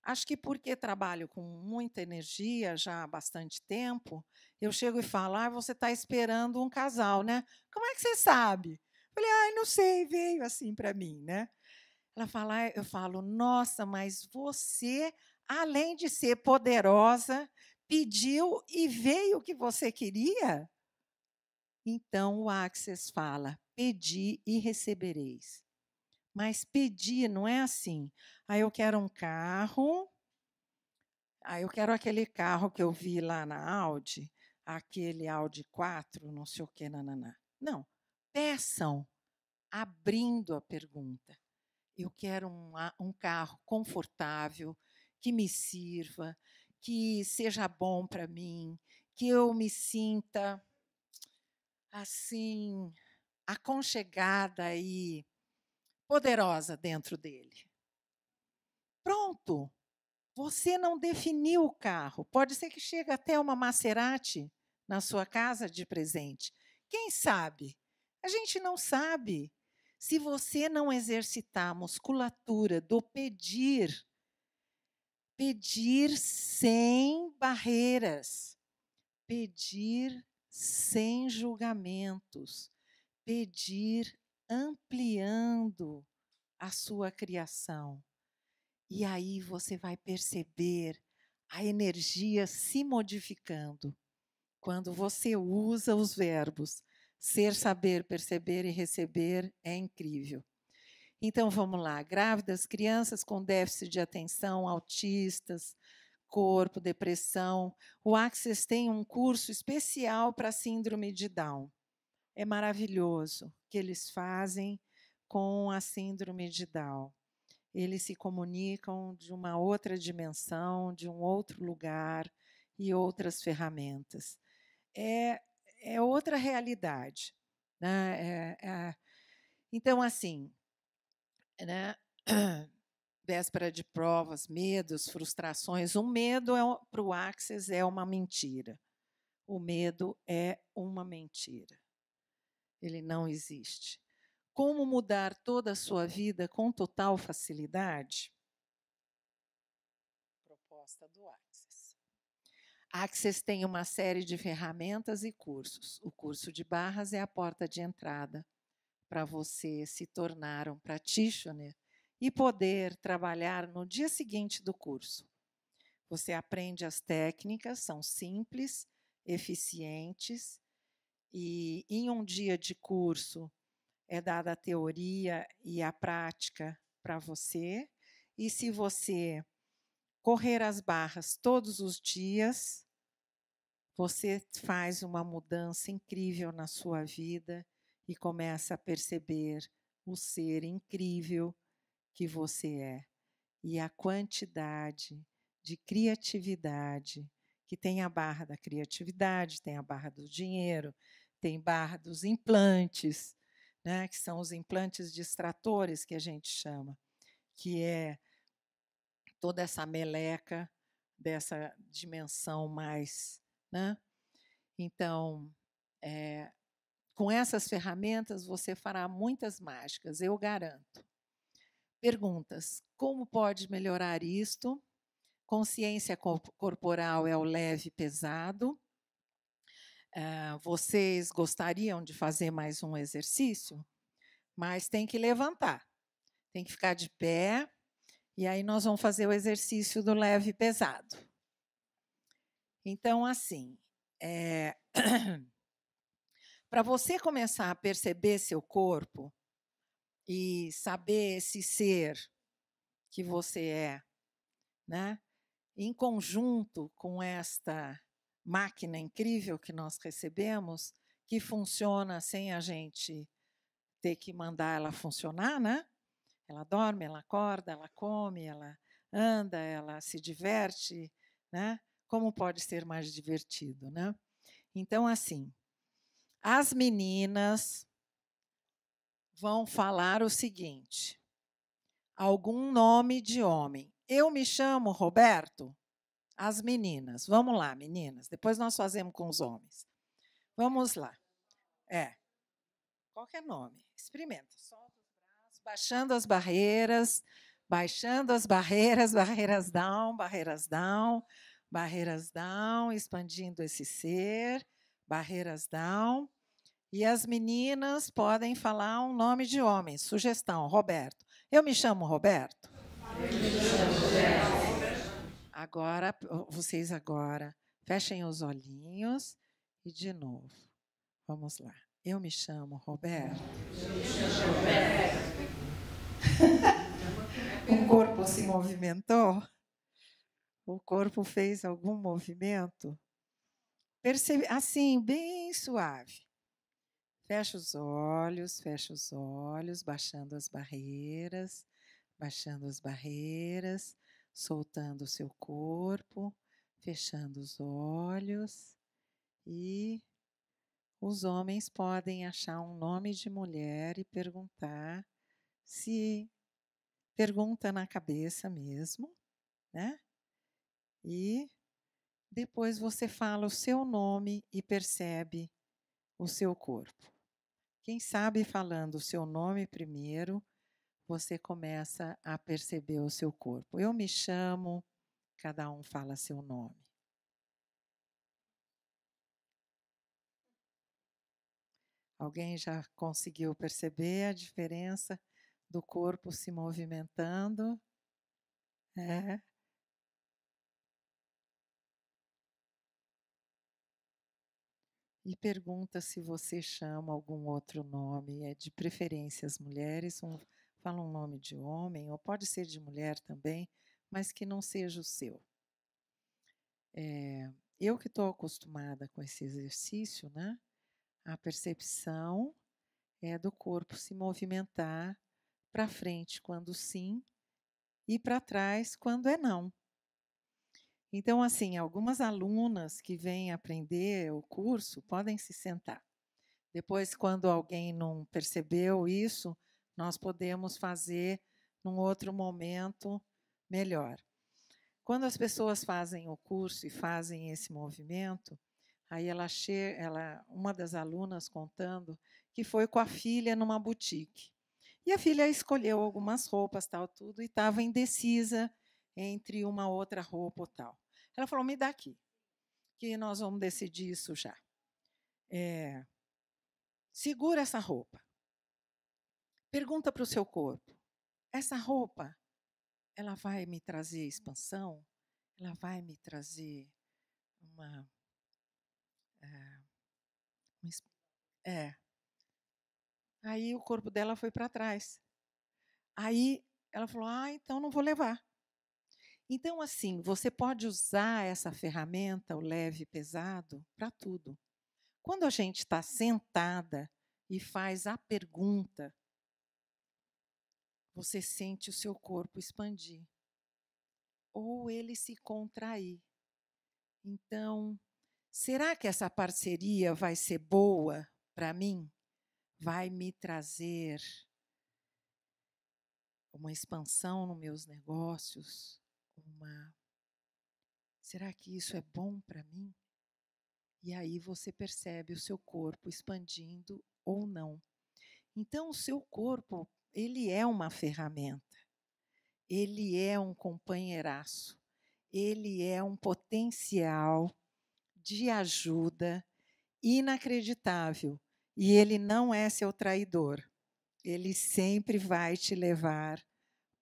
acho que porque trabalho com muita energia já há bastante tempo, eu chego e falo: você está esperando um casal, né? Como é que você sabe? Falei: não sei, veio assim para mim, né? Ela fala, eu falo: nossa, mas você, além de ser poderosa, pediu e veio o que você queria? Então o Access fala: pedi e recebereis. Mas pedir não é assim. Eu quero um carro, eu quero aquele carro que eu vi lá na Audi, aquele Audi 4, não sei o que, nananá. Não, peçam, abrindo a pergunta. Eu quero um carro confortável, que me sirva, que seja bom para mim, que eu me sinta assim, aconchegada e poderosa dentro dele. Pronto. Você não definiu o carro. Pode ser que chegue até uma Maserati na sua casa de presente. Quem sabe? A gente não sabe. Se você não exercitar a musculatura do pedir, pedir sem barreiras, pedir sem julgamentos, pedir ampliando a sua criação. E aí você vai perceber a energia se modificando quando você usa os verbos ser, saber, perceber e receber. É incrível. Então vamos lá: grávidas, crianças com déficit de atenção, autistas, corpo, depressão. O Access tem um curso especial para síndrome de Down. É maravilhoso o que eles fazem com a síndrome de Down. Eles se comunicam de uma outra dimensão, de um outro lugar e outras ferramentas. É outra realidade, né? Então, assim, né? Véspera de provas, medos, frustrações. O medo para o Access é uma mentira. O medo é uma mentira. Ele não existe. Como mudar toda a sua vida com total facilidade? Proposta do Access. Access tem uma série de ferramentas e cursos. O curso de barras é a porta de entrada para você se tornar um practitioner e poder trabalhar no dia seguinte do curso. Você aprende as técnicas, são simples, eficientes, e em um dia de curso é dada a teoria e a prática para você. E se você correr as barras todos os dias, você faz uma mudança incrível na sua vida e começa a perceber o ser incrível que você é e a quantidade de criatividade, que tem a barra da criatividade, tem a barra do dinheiro, tem barra dos implantes, né, que são os implantes distratores que a gente chama, que é toda essa meleca dessa dimensão mais, né? Então, com essas ferramentas você fará muitas mágicas, eu garanto. Perguntas: como pode melhorar isto? Consciência corporal é o leve e pesado. Vocês gostariam de fazer mais um exercício? Mas tem que levantar, tem que ficar de pé, e aí nós vamos fazer o exercício do leve e pesado. Então, assim, para você começar a perceber seu corpo e saber esse ser que você é, né? Em conjunto com esta máquina incrível que nós recebemos, que funciona sem a gente ter que mandar ela funcionar, né? Ela dorme, ela acorda, ela come, ela anda, ela se diverte, né? Como pode ser mais divertido, né? Então, assim, as meninas vão falar o seguinte: algum nome de homem. Eu me chamo Roberto. As meninas. Vamos lá, meninas. Depois nós fazemos com os homens. Vamos lá. Qualquer nome. Experimenta. Solta os braços, baixando as barreiras, barreiras down, expandindo esse ser, barreiras down. E as meninas podem falar um nome de homem. Sugestão, Roberto. Eu me chamo Roberto. Agora, vocês agora, fechem os olhinhos e de novo. Vamos lá. Eu me chamo Roberto. O corpo se movimentou? O corpo fez algum movimento? Percebe, assim, bem suave. Fecha os olhos, baixando as barreiras, soltando o seu corpo, fechando os olhos. E os homens podem achar um nome de mulher e perguntar se pergunta na cabeça mesmo, né? E depois você fala o seu nome e percebe o seu corpo. Quem sabe falando o seu nome primeiro, você começa a perceber o seu corpo. Eu me chamo, cada um fala seu nome. Alguém já conseguiu perceber a diferença do corpo se movimentando? E pergunta se você chama algum outro nome, de preferência as mulheres, fala um nome de homem, ou pode ser de mulher também, mas que não seja o seu. Eu que estou acostumada com esse exercício, né? A percepção é do corpo se movimentar para frente quando sim e para trás quando é não. Então, assim, algumas alunas que vêm aprender o curso podem se sentar. Depois, quando alguém não percebeu isso, nós podemos fazer num outro momento melhor. Quando as pessoas fazem o curso e fazem esse movimento, aí uma das alunas contando que foi com a filha numa boutique. E a filha escolheu algumas roupas, tal, tudo, e estava indecisa entre uma outra roupa ou tal. Ela falou, me dá aqui, que nós vamos decidir isso já. Segura essa roupa. Pergunta para o seu corpo, essa roupa, ela vai me trazer expansão? Ela vai me trazer uma... Aí o corpo dela foi para trás. Aí ela falou, então não vou levar. Então, assim, você pode usar essa ferramenta, o leve e pesado, para tudo. Quando a gente está sentada e faz a pergunta, você sente o seu corpo expandir. Ou ele se contrair. Então, será que essa parceria vai ser boa para mim? Vai me trazer uma expansão nos meus negócios? Será que isso é bom para mim? E aí você percebe o seu corpo expandindo ou não. Então, o seu corpo, ele é uma ferramenta. Ele é um companheiraço. Ele é um potencial de ajuda inacreditável. E ele não é seu traidor. Ele sempre vai te levar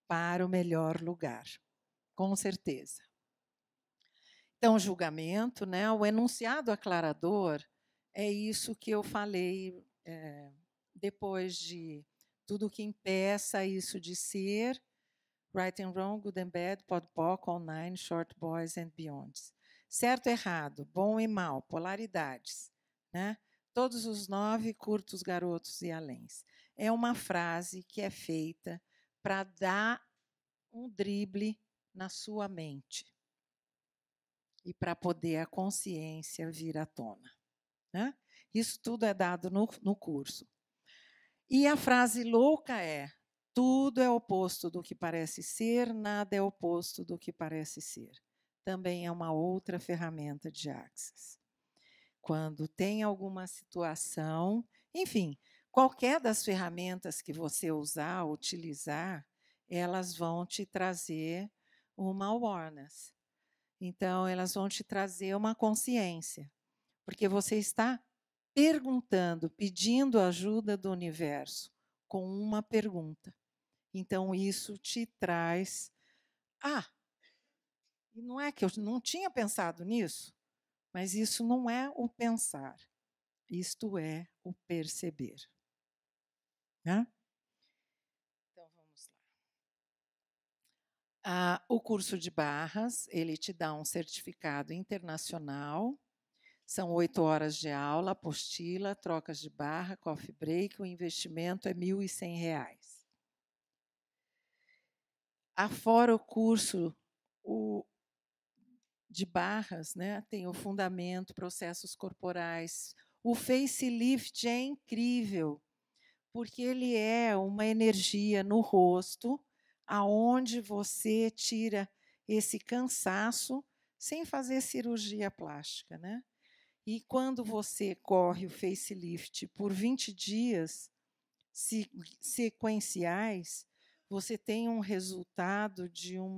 para o melhor lugar. Com certeza. Então, o julgamento, né, o enunciado aclarador, é isso que eu falei depois de tudo que impeça isso de ser, right and wrong, good and bad, podpoc, all nine, short boys and beyonds. Certo e errado, bom e mal, polaridades, né? Todos os 9, curtos, garotos e aléns. É uma frase que é feita para dar um drible na sua mente e para poder a consciência vir à tona. Né? Isso tudo é dado no curso. E a frase louca é: tudo é oposto do que parece ser, nada é oposto do que parece ser. Também é uma outra ferramenta de Access. Quando tem alguma situação Enfim, qualquer das ferramentas que você utilizar, elas vão te trazer uma awareness. Então, elas vão te trazer uma consciência, porque você está perguntando, pedindo ajuda do universo com uma pergunta. Então, isso te traz... E não é que eu não tinha pensado nisso, mas isso não é o pensar, isto é o perceber. Né? Então, vamos lá. O curso de barras, ele te dá um certificado internacional, são 8 horas de aula, apostila, trocas de barra, coffee break, o investimento é R$ 1.100. Afora o curso de barras, né, tem o fundamento, processos corporais. O facelift é incrível, porque ele é uma energia no rosto, aonde você tira esse cansaço sem fazer cirurgia plástica, né? E quando você corre o facelift por 20 dias sequenciais, você tem um resultado de um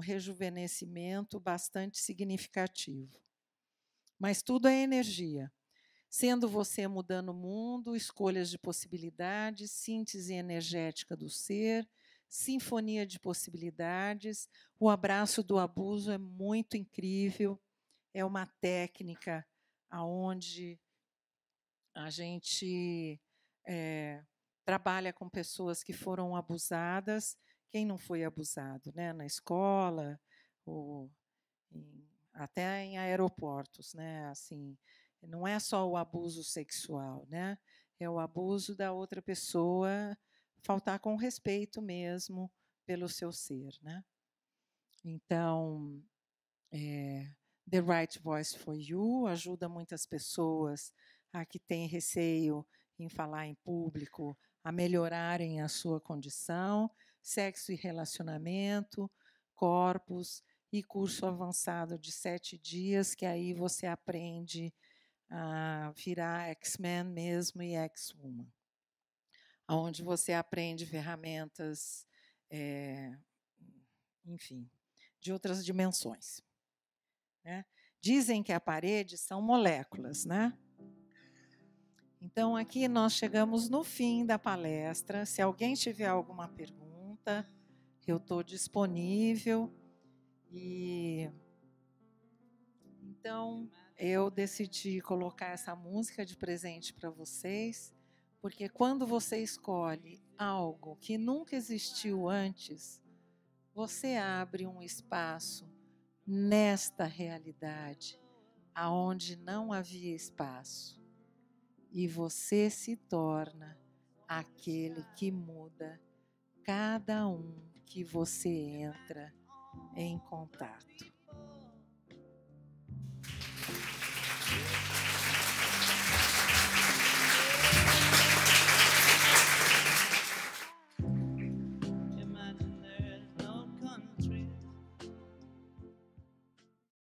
rejuvenescimento bastante significativo. Mas tudo é energia. Sendo você mudando o mundo, escolhas de possibilidades, síntese energética do ser, sinfonia de possibilidades. O abraço do abuso é muito incrível. É uma técnica onde a gente trabalha com pessoas que foram abusadas. Quem não foi abusado, né? Na escola, ou até em aeroportos, né? Assim, não é só o abuso sexual, né? É o abuso da outra pessoa faltar com respeito mesmo pelo seu ser, né? Então, The Right Voice for You ajuda muitas pessoas que têm receio em falar em público a melhorarem a sua condição, sexo e relacionamento, corpos e curso avançado de 7 dias, que aí você aprende a virar X-Men mesmo e X-Woman, onde você aprende ferramentas, enfim, de outras dimensões. Né? Dizem que a parede são moléculas, né? Então, aqui nós chegamos no fim da palestra. Se alguém tiver alguma pergunta, eu estou disponível. Então, eu decidi colocar essa música de presente para vocês, porque quando você escolhe algo que nunca existiu antes, você abre um espaço nesta realidade, aonde não havia espaço. E você se torna aquele que muda cada um que você entra em contato.